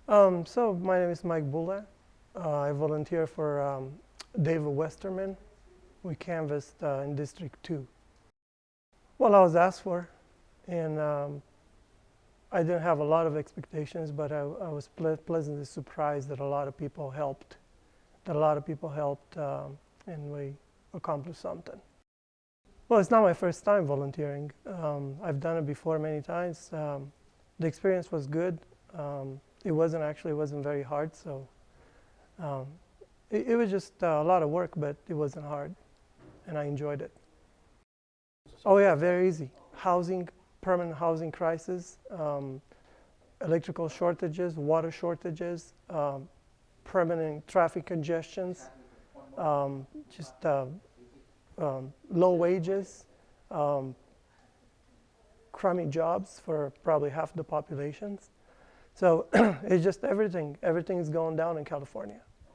So my name is Mike Bulea. I volunteer for David Westerman. We canvassed in District 2. Well, I was asked for, and I didn't have a lot of expectations, but I was pleasantly surprised that a lot of people helped, and we accomplished something. Well, it's not my first time volunteering. I've done it before many times. The experience was good. It wasn't very hard, so it was just a lot of work, but it wasn't hard, and I enjoyed it. Oh yeah, very easy. Housing, permanent housing crisis, electrical shortages, water shortages, permanent traffic congestions, low wages, crummy jobs for probably half the populations. So it's just everything is going down in California.